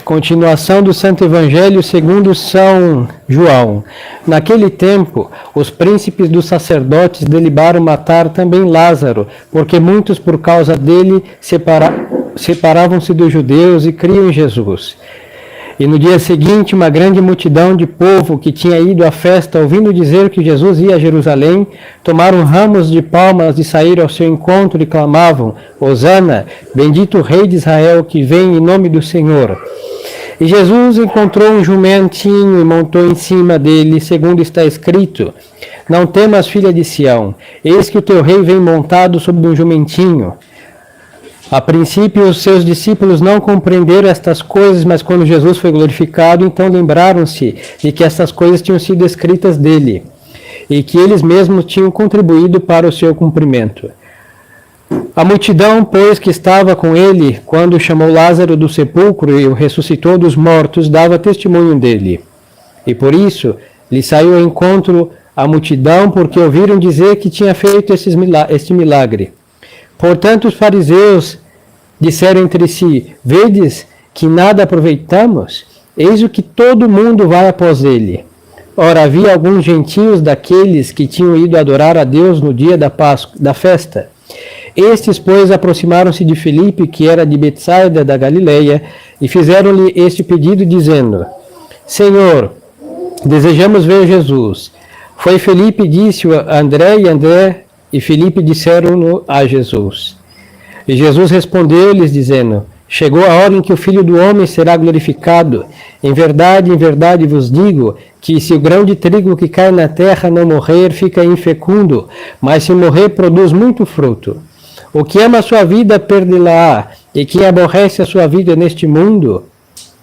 Continuação do Santo Evangelho segundo São João. Naquele tempo, os príncipes dos sacerdotes deliberaram matar também Lázaro, porque muitos por causa dele separavam-se dos judeus e criam em Jesus. E no dia seguinte, uma grande multidão de povo que tinha ido à festa, ouvindo dizer que Jesus ia a Jerusalém, tomaram ramos de palmas e saíram ao seu encontro e clamavam: Hosana, bendito o Rei de Israel que vem em nome do Senhor. E Jesus encontrou um jumentinho e montou em cima dele, segundo está escrito: Não temas, filha de Sião, eis que o teu rei vem montado sobre um jumentinho. A princípio, os seus discípulos não compreenderam estas coisas, mas quando Jesus foi glorificado, então lembraram-se de que estas coisas tinham sido escritas dele e que eles mesmos tinham contribuído para o seu cumprimento. A multidão, pois, que estava com ele, quando chamou Lázaro do sepulcro e o ressuscitou dos mortos, dava testemunho dele. E por isso lhe saiu ao encontro a multidão, porque ouviram dizer que tinha feito este milagre. Portanto, os fariseus disseram entre si: Vedes que nada aproveitamos? Eis o que todo mundo vai após ele. Ora, havia alguns gentios daqueles que tinham ido adorar a Deus no dia da festa. Estes, pois, aproximaram-se de Filipe, que era de Betsaida da Galileia, e fizeram-lhe este pedido, dizendo: Senhor, desejamos ver Jesus. Foi Filipe disse a André, e André e Filipe disseram-no a Jesus. E Jesus respondeu-lhes, dizendo: Chegou a hora em que o Filho do Homem será glorificado. Em verdade vos digo, que se o grão de trigo que cai na terra não morrer, fica infecundo, mas se morrer, produz muito fruto. O que ama a sua vida, perdê-la-á, e quem aborrece a sua vida neste mundo,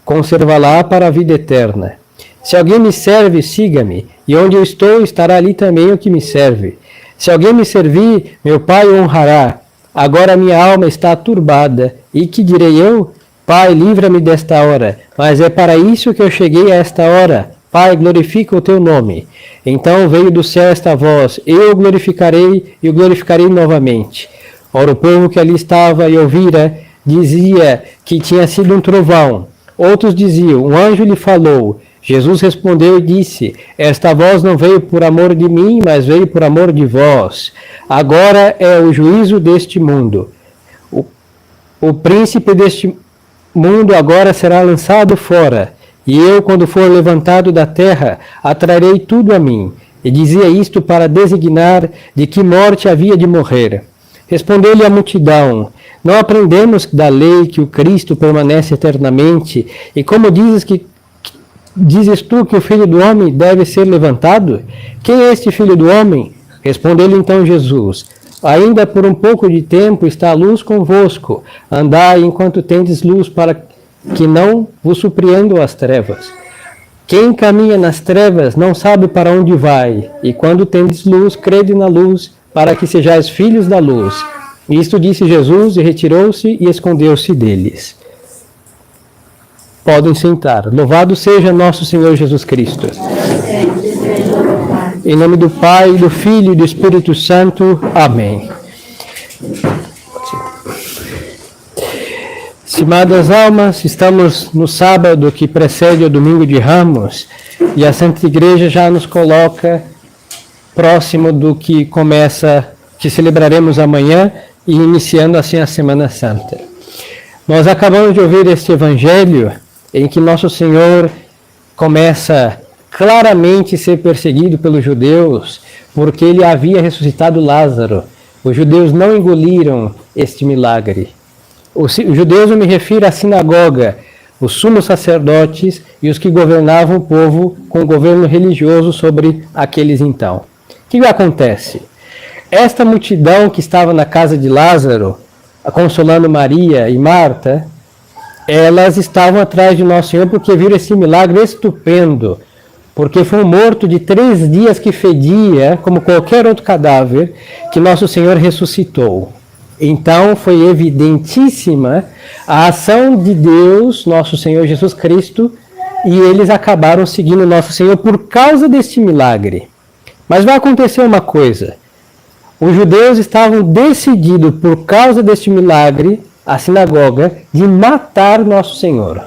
conservá-la para a vida eterna. Se alguém me serve, siga-me, e onde eu estou, estará ali também o que me serve. Se alguém me servir, meu Pai o honrará. Agora minha alma está turbada, e que direi eu? Pai, livra-me desta hora, mas é para isso que eu cheguei a esta hora. Pai, glorifica o teu nome. Então veio do céu esta voz: Eu o glorificarei e o glorificarei novamente. Ora, o povo que ali estava e ouvira, dizia que tinha sido um trovão. Outros diziam: Um anjo lhe falou. Jesus respondeu e disse: Esta voz não veio por amor de mim, mas veio por amor de vós. Agora é o juízo deste mundo. O príncipe deste mundo agora será lançado fora. E eu, quando for levantado da terra, atrarei tudo a mim. E dizia isto para designar de que morte havia de morrer. Respondeu-lhe a multidão: Não aprendemos da lei que o Cristo permanece eternamente? E como dizes tu que o Filho do Homem deve ser levantado? Quem é este Filho do Homem? Respondeu-lhe então Jesus: Ainda por um pouco de tempo está a luz convosco. Andai enquanto tendes luz, para que não vos surpreendam as trevas. Quem caminha nas trevas não sabe para onde vai. E quando tendes luz, crede na luz, para que sejais filhos da luz. Isto disse Jesus, e retirou-se e escondeu-se deles. Podem sentar. Louvado seja nosso Senhor Jesus Cristo. Em nome do Pai, do Filho e do Espírito Santo. Amém. Estimadas almas, estamos no sábado que precede o domingo de Ramos e a Santa Igreja já nos coloca próximo do que celebraremos amanhã e iniciando assim a Semana Santa. Nós acabamos de ouvir este Evangelho em que Nosso Senhor começa claramente a ser perseguido pelos judeus porque ele havia ressuscitado Lázaro. Os judeus não engoliram este milagre. Os judeus, eu me refiro à sinagoga, os sumos sacerdotes e os que governavam o povo com o governo religioso sobre aqueles então. O que acontece? Esta multidão que estava na casa de Lázaro, consolando Maria e Marta, elas estavam atrás de Nosso Senhor porque viram esse milagre estupendo, porque foi um morto de 3 dias que fedia, como qualquer outro cadáver, que Nosso Senhor ressuscitou. Então foi evidentíssima a ação de Deus, Nosso Senhor Jesus Cristo, e eles acabaram seguindo Nosso Senhor por causa deste milagre. Mas vai acontecer uma coisa: os judeus estavam decididos, por causa deste milagre, a sinagoga, de matar Nosso Senhor.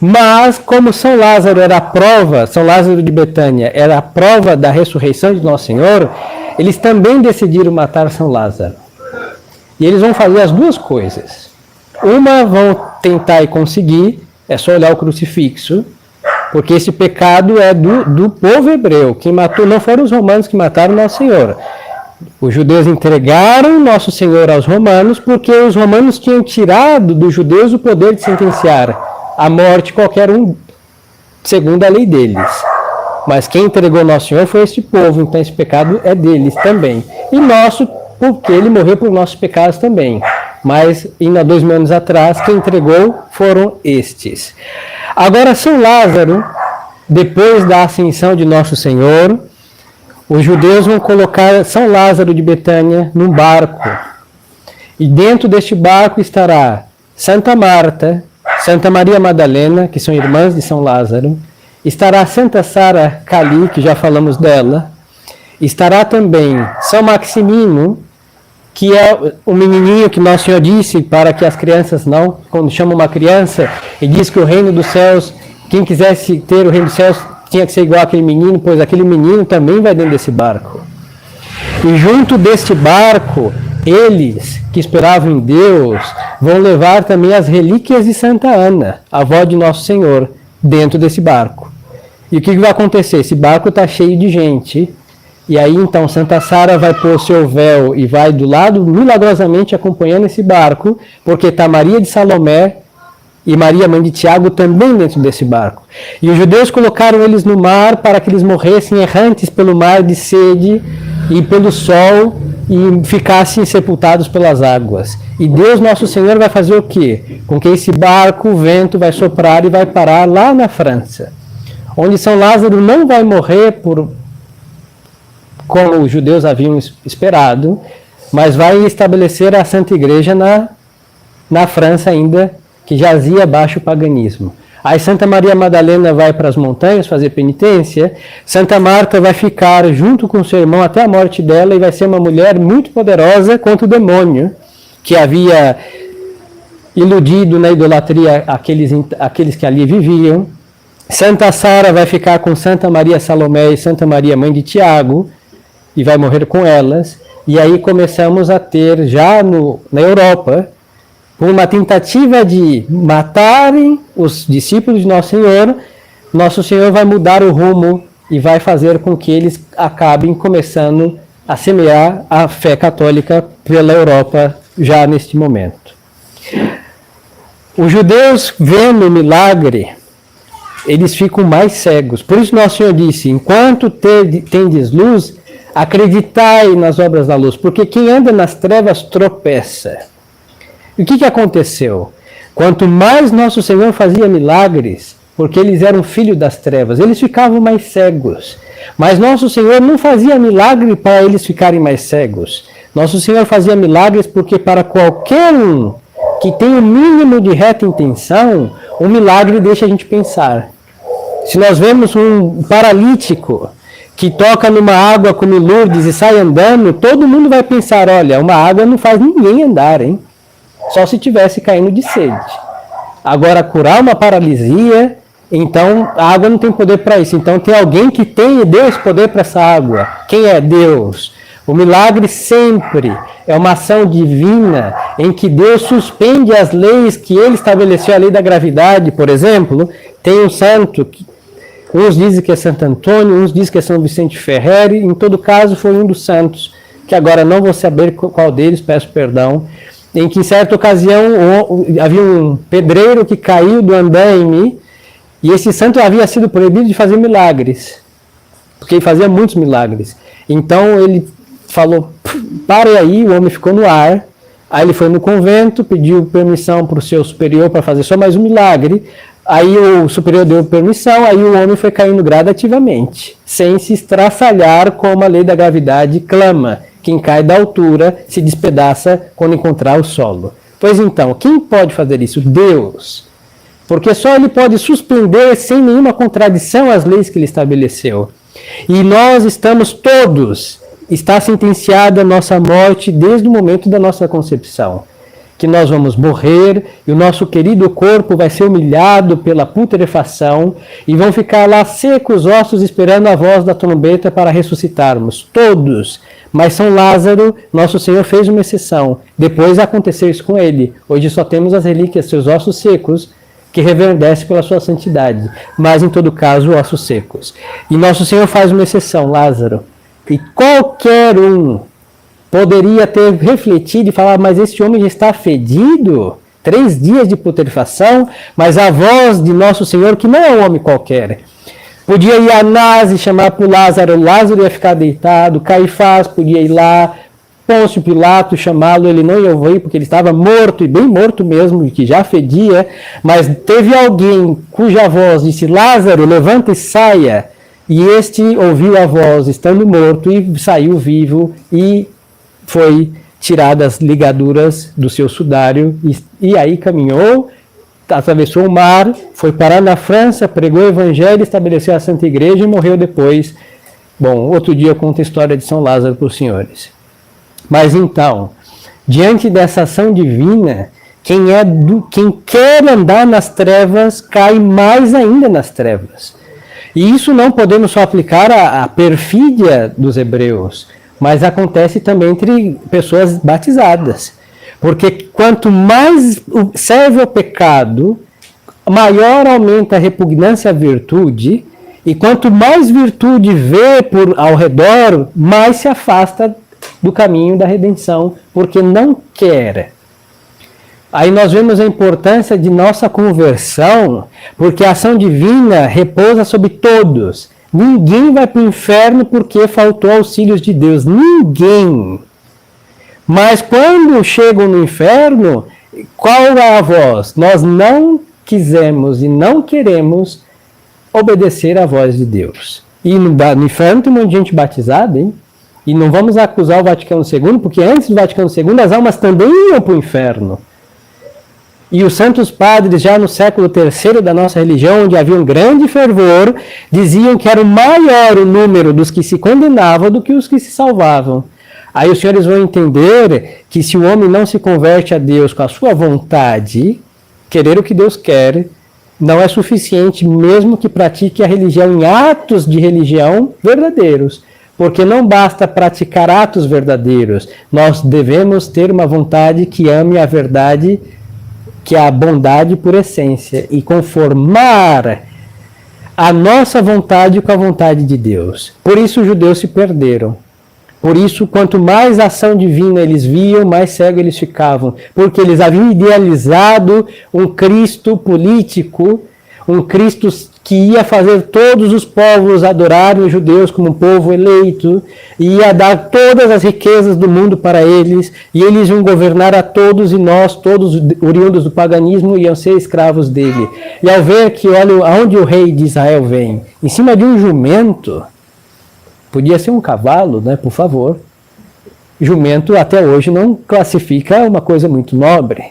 Mas, como São Lázaro era a prova, São Lázaro de Betânia era a prova da ressurreição de Nosso Senhor, eles também decidiram matar São Lázaro. E eles vão fazer as duas coisas. Uma vão tentar e conseguir, é só olhar o crucifixo, porque esse pecado é do povo hebreu. Quem matou não foram os romanos que mataram Nosso Senhor. Os judeus entregaram Nosso Senhor aos romanos porque os romanos tinham tirado dos judeus o poder de sentenciar à morte qualquer um, segundo a lei deles. Mas quem entregou Nosso Senhor foi este povo, então esse pecado é deles também. E nosso, porque ele morreu por nossos pecados também. Mas, ainda 2000 anos atrás, quem entregou foram estes. Agora, São Lázaro, depois da ascensão de Nosso Senhor, os judeus vão colocar São Lázaro de Betânia num barco. E dentro deste barco estará Santa Marta, Santa Maria Madalena, que são irmãs de São Lázaro, estará Santa Sara Cali, que já falamos dela, estará também São Maximino, que é o menininho que Nosso Senhor disse para que as crianças não, quando chama uma criança e diz que o reino dos céus, quem quisesse ter o reino dos céus tinha que ser igual aquele menino, pois aquele menino também vai dentro desse barco. E junto deste barco, eles que esperavam em Deus vão levar também as relíquias de Santa Ana, avó de Nosso Senhor, dentro desse barco. E o que vai acontecer? Esse barco está cheio de gente, e aí então Santa Sara vai pôr o seu véu e vai do lado, milagrosamente acompanhando esse barco, porque está Maria de Salomé e Maria, mãe de Tiago, também dentro desse barco. E os judeus colocaram eles no mar para que eles morressem errantes pelo mar de sede e pelo sol, e ficassem sepultados pelas águas. E Deus Nosso Senhor vai fazer o quê? Com que esse barco, o vento vai soprar e vai parar lá na França, onde São Lázaro não vai morrer como os judeus haviam esperado, mas vai estabelecer a Santa Igreja na França ainda, que jazia abaixo o paganismo. Aí Santa Maria Madalena vai para as montanhas fazer penitência, Santa Marta vai ficar junto com seu irmão até a morte dela e vai ser uma mulher muito poderosa contra o demônio, que havia iludido na idolatria aqueles que ali viviam. Santa Sara vai ficar com Santa Maria Salomé e Santa Maria, mãe de Tiago, e vai morrer com elas. E aí começamos a ter, já na Europa, por uma tentativa de matarem os discípulos de Nosso Senhor vai mudar o rumo e vai fazer com que eles acabem começando a semear a fé católica pela Europa já neste momento. Os judeus, vendo o milagre, eles ficam mais cegos. Por isso Nosso Senhor disse, enquanto tendes luz, acreditai nas obras da luz, porque quem anda nas trevas tropeça. E o que aconteceu? Quanto mais Nosso Senhor fazia milagres, porque eles eram filhos das trevas, eles ficavam mais cegos. Mas Nosso Senhor não fazia milagre para eles ficarem mais cegos. Nosso Senhor fazia milagres porque para qualquer um que tem o mínimo de reta intenção, o milagre deixa a gente pensar. Se nós vemos um paralítico que toca numa água como Lourdes e sai andando, todo mundo vai pensar, olha, uma água não faz ninguém andar, hein? Só se tivesse caindo de sede. Agora, curar uma paralisia, então a água não tem poder para isso. Então tem alguém que deu esse poder para essa água. Quem é? Deus. O milagre sempre é uma ação divina em que Deus suspende as leis que ele estabeleceu, a lei da gravidade, por exemplo. Tem um santo, uns dizem que é Santo Antônio, uns dizem que é São Vicente Ferreri, em todo caso foi um dos santos, que agora não vou saber qual deles, peço perdão, em que em certa ocasião havia um pedreiro que caiu do andaime e esse santo havia sido proibido de fazer milagres, porque ele fazia muitos milagres. Então ele falou, pare aí, o homem ficou no ar, aí ele foi no convento, pediu permissão para o seu superior para fazer só mais um milagre, aí o superior deu permissão, aí o homem foi caindo gradativamente, sem se estraçalhar como a lei da gravidade clama. Quem cai da altura se despedaça quando encontrar o solo. Pois então, quem pode fazer isso? Deus. Porque só ele pode suspender sem nenhuma contradição as leis que ele estabeleceu. E nós estamos todos, está sentenciada a nossa morte desde o momento da nossa concepção. que nós vamos morrer e o nosso querido corpo vai ser humilhado pela putrefação e vão ficar lá secos ossos esperando a voz da trombeta para ressuscitarmos, todos. Mas São Lázaro, nosso Senhor fez uma exceção. Depois aconteceu isso com ele. Hoje só temos as relíquias, seus ossos secos, que reverdece pela sua santidade. Mas, em todo caso, ossos secos. E nosso Senhor faz uma exceção, Lázaro. E qualquer um poderia ter refletido e falar, mas este homem já está fedido, 3 dias de putrefação, mas a voz de nosso Senhor, que não é um homem qualquer, podia ir a Anás e chamar para o Lázaro, Lázaro ia ficar deitado, Caifás podia ir lá, Pôncio Pilato chamá-lo, ele não ia ouvir porque ele estava morto, e bem morto mesmo, e que já fedia, mas teve alguém cuja voz disse, Lázaro, levanta e saia, e este ouviu a voz, estando morto, e saiu vivo, e foi tirada as ligaduras do seu sudário, e aí caminhou, atravessou o mar, foi parar na França, pregou o evangelho, estabeleceu a Santa Igreja e morreu depois. Bom, outro dia eu conto a história de São Lázaro para os senhores. Mas então, diante dessa ação divina, quem quer andar nas trevas, cai mais ainda nas trevas. E isso não podemos só aplicar à perfídia dos hebreus, mas acontece também entre pessoas batizadas. Porque quanto mais serve ao pecado, maior aumenta a repugnância à virtude, e quanto mais virtude vê ao redor, mais se afasta do caminho da redenção, porque não quer. Aí nós vemos a importância de nossa conversão, porque a ação divina repousa sobre todos. Ninguém vai para o inferno porque faltou auxílios de Deus. Ninguém. Mas quando chegam no inferno, qual é a voz? Nós não quisemos e não queremos obedecer à voz de Deus. E no inferno tem um monte de gente batizada, hein? E não vamos acusar o Vaticano II, porque antes do Vaticano II as almas também iam para o inferno. E os santos padres, já no século III da nossa religião, onde havia um grande fervor, diziam que era maior o número dos que se condenavam do que os que se salvavam. Aí os senhores vão entender que se o homem não se converte a Deus com a sua vontade, querer o que Deus quer, não é suficiente, mesmo que pratique a religião em atos de religião verdadeiros. Porque não basta praticar atos verdadeiros, nós devemos ter uma vontade que ame a verdade, que é a bondade por essência, e conformar a nossa vontade com a vontade de Deus. Por isso os judeus se perderam. Por isso, quanto mais ação divina eles viam, mais cegos eles ficavam. Porque eles haviam idealizado um Cristo político, um Cristo que ia fazer todos os povos adorarem os judeus como um povo eleito, e ia dar todas as riquezas do mundo para eles, e eles iam governar a todos, e nós, todos oriundos do paganismo, iam ser escravos dele. E ao ver que, olha, aonde o rei de Israel vem, em cima de um jumento, podia ser um cavalo, né, por favor. Jumento até hoje não classifica uma coisa muito nobre,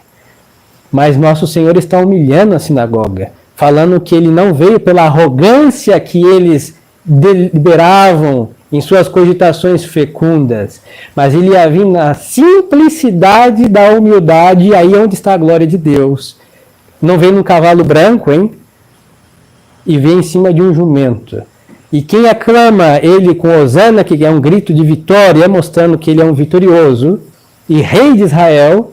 mas nosso Senhor está humilhando a sinagoga, falando que ele não veio pela arrogância que eles deliberavam em suas cogitações fecundas, mas ele ia vir na simplicidade da humildade, e aí onde está a glória de Deus. Não vem num cavalo branco, hein? E vem em cima de um jumento. E quem aclama ele com Hosana, que é um grito de vitória, mostrando que ele é um vitorioso, e rei de Israel,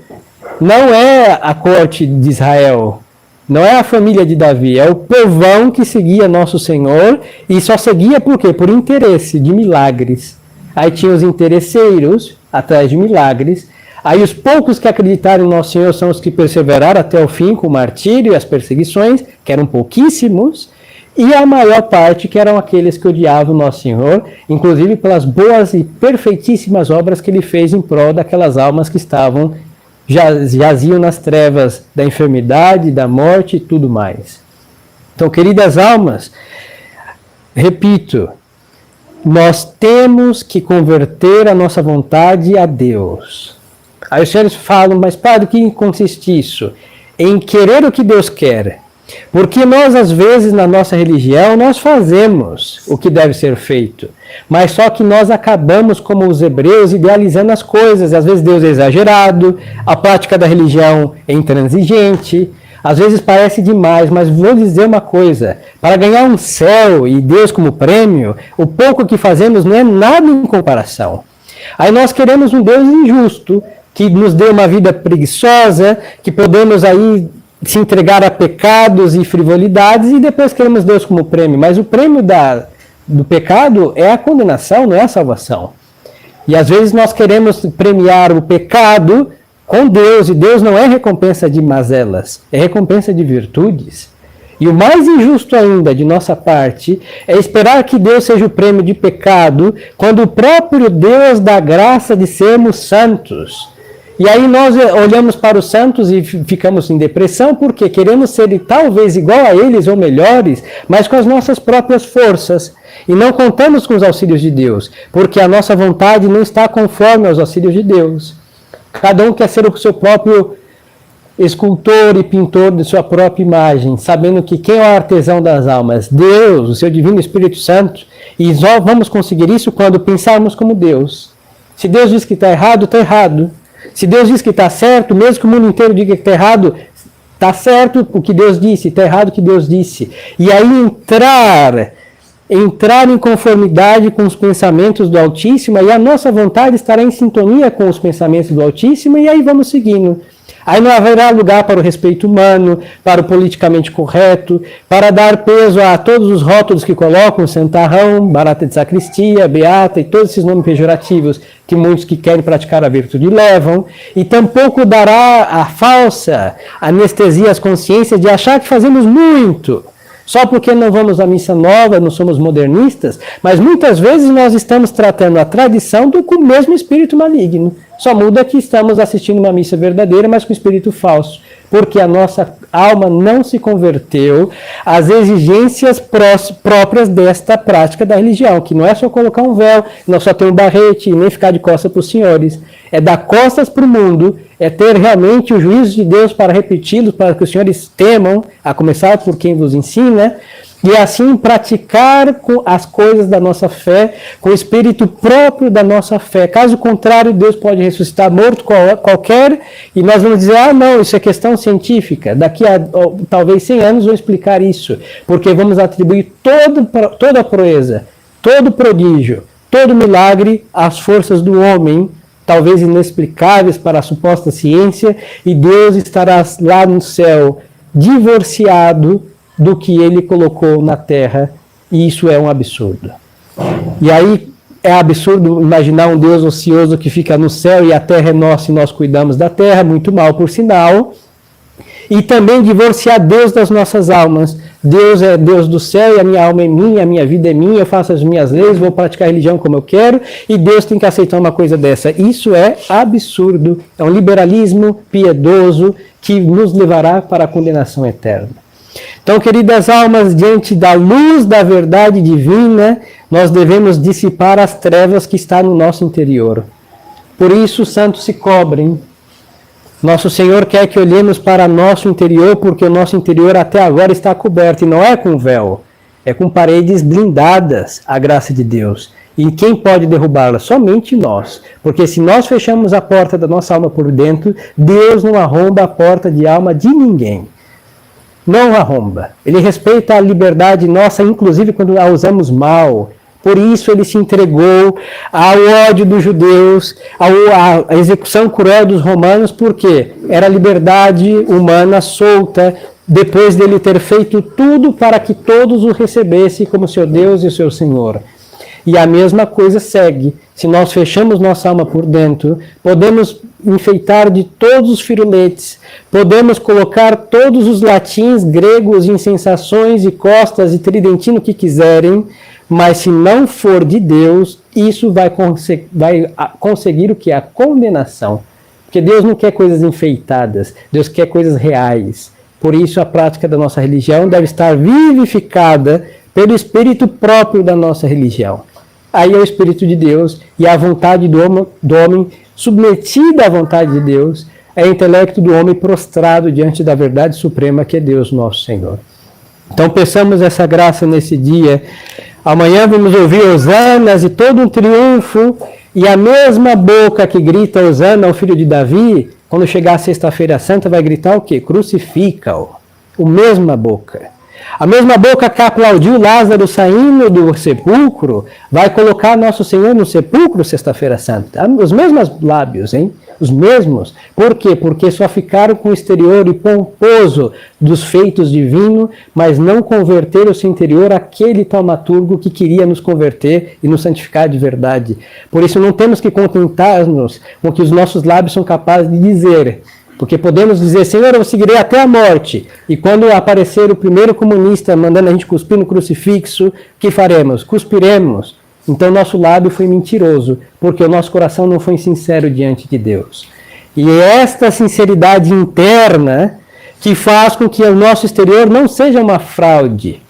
não é a corte de Israel, não é a família de Davi, é o povão que seguia nosso Senhor, e só seguia por quê? Por interesse de milagres. Aí tinha os interesseiros atrás de milagres, aí os poucos que acreditaram em nosso Senhor são os que perseveraram até o fim com o martírio e as perseguições, que eram pouquíssimos, e a maior parte que eram aqueles que odiavam nosso Senhor, inclusive pelas boas e perfeitíssimas obras que ele fez em prol daquelas almas que estavam jaziam nas trevas da enfermidade, da morte e tudo mais. Então, queridas almas, repito, nós temos que converter a nossa vontade a Deus. Aí os senhores falam, mas padre, o que consiste isso? Em querer o que Deus quer. Porque nós, às vezes, na nossa religião, nós fazemos o que deve ser feito. Mas só que nós acabamos, como os hebreus, idealizando as coisas. Às vezes Deus é exagerado, a prática da religião é intransigente, às vezes parece demais, mas vou dizer uma coisa, para ganhar um céu e Deus como prêmio, o pouco que fazemos não é nada em comparação. Aí nós queremos um Deus injusto, que nos dê uma vida preguiçosa, que podemos aí se entregar a pecados e frivolidades, e depois queremos Deus como prêmio. Mas o prêmio do pecado é a condenação, não é a salvação. E às vezes nós queremos premiar o pecado com Deus, e Deus não é recompensa de mazelas, é recompensa de virtudes. E o mais injusto ainda de nossa parte é esperar que Deus seja o prêmio de pecado, quando o próprio Deus dá graça de sermos santos. E aí nós olhamos para os santos e ficamos em depressão porque queremos ser talvez igual a eles ou melhores, mas com as nossas próprias forças. E não contamos com os auxílios de Deus, porque a nossa vontade não está conforme aos auxílios de Deus. Cada um quer ser o seu próprio escultor e pintor de sua própria imagem, sabendo que quem é o artesão das almas? Deus, o seu divino Espírito Santo. E só vamos conseguir isso quando pensarmos como Deus. Se Deus diz que está errado, está errado. Se Deus diz que está certo, mesmo que o mundo inteiro diga que está errado, está certo o que Deus disse, está errado o que Deus disse. E aí entrar em conformidade com os pensamentos do Altíssimo, e a nossa vontade estará em sintonia com os pensamentos do Altíssimo, e aí vamos seguindo. Aí não haverá lugar para o respeito humano, para o politicamente correto, para dar peso a todos os rótulos que colocam, santarrão, barata de sacristia, beata e todos esses nomes pejorativos que muitos que querem praticar a virtude levam, e tampouco dará a falsa anestesia às consciências de achar que fazemos muito, só porque não vamos à missa nova, não somos modernistas, mas muitas vezes nós estamos tratando a tradição com o mesmo espírito maligno. Só muda que estamos assistindo uma missa verdadeira, mas com espírito falso, porque a nossa alma não se converteu às exigências próprias desta prática da religião, que não é só colocar um véu, não é só ter um barrete, nem ficar de costas para os senhores, é dar costas para o mundo, é ter realmente o juízo de Deus para repeti-los, para que os senhores temam, a começar por quem vos ensina, e assim praticar com as coisas da nossa fé, com o espírito próprio da nossa fé. Caso contrário, Deus pode ressuscitar morto qualquer, e nós vamos dizer, não, isso é questão científica. Daqui a talvez 100 anos vou explicar isso, porque vamos atribuir toda a proeza, todo prodígio, todo milagre às forças do homem, talvez inexplicáveis para a suposta ciência, e Deus estará lá no céu, divorciado do que ele colocou na terra, e isso é um absurdo. E aí é absurdo imaginar um Deus ocioso que fica no céu e a terra é nossa e nós cuidamos da terra, muito mal por sinal, e também divorciar Deus das nossas almas. Deus é Deus do céu e a minha alma é minha, a minha vida é minha, eu faço as minhas leis, vou praticar a religião como eu quero, e Deus tem que aceitar uma coisa dessa. Isso é absurdo, é um liberalismo piedoso que nos levará para a condenação eterna. Então, queridas almas, diante da luz da verdade divina, nós devemos dissipar as trevas que estão no nosso interior. Por isso, os santos se cobrem. Nosso Senhor quer que olhemos para nosso interior, porque o nosso interior até agora está coberto, e não é com véu, é com paredes blindadas, a graça de Deus. E quem pode derrubá-la? Somente nós. Porque se nós fechamos a porta da nossa alma por dentro, Deus não arromba a porta de alma de ninguém. Não arromba. Ele respeita a liberdade nossa, inclusive quando a usamos mal. Por isso ele se entregou ao ódio dos judeus, à execução cruel dos romanos, porque era liberdade humana solta, depois dele ter feito tudo para que todos o recebessem como seu Deus e seu Senhor. E a mesma coisa segue. Se nós fechamos nossa alma por dentro, podemos enfeitar de todos os firuletes, podemos colocar todos os latins, gregos, insensações e costas e tridentino que quiserem, mas se não for de Deus, isso vai conseguir o que? A condenação. Porque Deus não quer coisas enfeitadas, Deus quer coisas reais. Por isso a prática da nossa religião deve estar vivificada pelo espírito próprio da nossa religião. Aí é o Espírito de Deus e a vontade do homem submetida à vontade de Deus, é intelecto do homem prostrado diante da verdade suprema que é Deus nosso Senhor. Então peçamos essa graça nesse dia. Amanhã vamos ouvir hosanas e todo um triunfo, e a mesma boca que grita hosana ao filho de Davi, quando chegar a sexta-feira santa, vai gritar o quê? Crucifica-o. A mesma boca. A mesma boca que aplaudiu Lázaro saindo do sepulcro, vai colocar Nosso Senhor no sepulcro sexta-feira santa. Os mesmos lábios, hein? Os mesmos. Por quê? Porque só ficaram com o exterior e pomposo dos feitos divinos, mas não converteram o seu interior àquele taumaturgo que queria nos converter e nos santificar de verdade. Por isso não temos que contentar-nos com o que os nossos lábios são capazes de dizer. Porque podemos dizer, Senhor, eu seguirei até a morte. E quando aparecer o primeiro comunista mandando a gente cuspir no crucifixo, o que faremos? Cuspiremos. Então nosso lábio foi mentiroso, porque o nosso coração não foi sincero diante de Deus. E é esta sinceridade interna que faz com que o nosso exterior não seja uma fraude.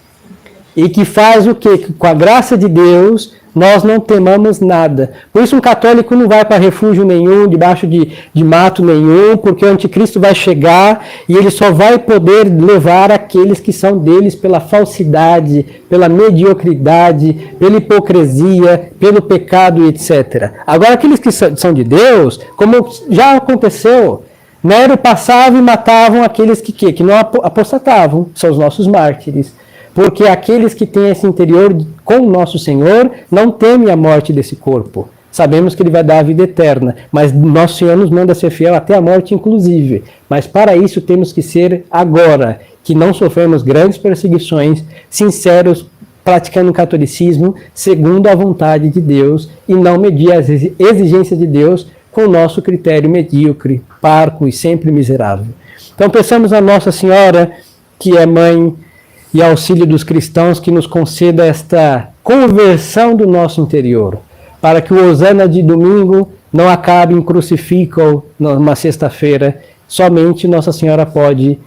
E que faz o quê? Que com a graça de Deus nós não temamos nada. Por isso um católico não vai para refúgio nenhum, debaixo de mato nenhum, porque o anticristo vai chegar e ele só vai poder levar aqueles que são deles pela falsidade, pela mediocridade, pela hipocrisia, pelo pecado, etc. Agora aqueles que são de Deus, como já aconteceu, Nero passava e matavam aqueles que não apostatavam, são os nossos mártires. Porque aqueles que têm esse interior com o nosso Senhor não temem a morte desse corpo. Sabemos que Ele vai dar a vida eterna, mas nosso Senhor nos manda ser fiel até a morte inclusive. Mas para isso temos que ser agora, que não sofremos grandes perseguições, sinceros, praticando o catolicismo segundo a vontade de Deus e não medir as exigências de Deus com o nosso critério medíocre, parco e sempre miserável. Então pensamos a Nossa Senhora, que é mãe e auxílio dos cristãos, que nos conceda esta conversão do nosso interior, para que o hosana de domingo não acabe em crucifica-o numa sexta-feira. Somente Nossa Senhora pode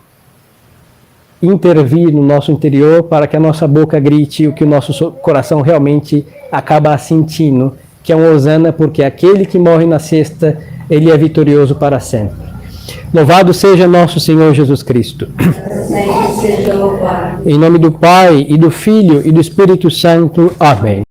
intervir no nosso interior para que a nossa boca grite o que o nosso coração realmente acaba sentindo, que é um hosana, porque aquele que morre na sexta, ele é vitorioso para sempre. Louvado seja nosso Senhor Jesus Cristo. Em nome do Pai, e do Filho, e do Espírito Santo. Amém.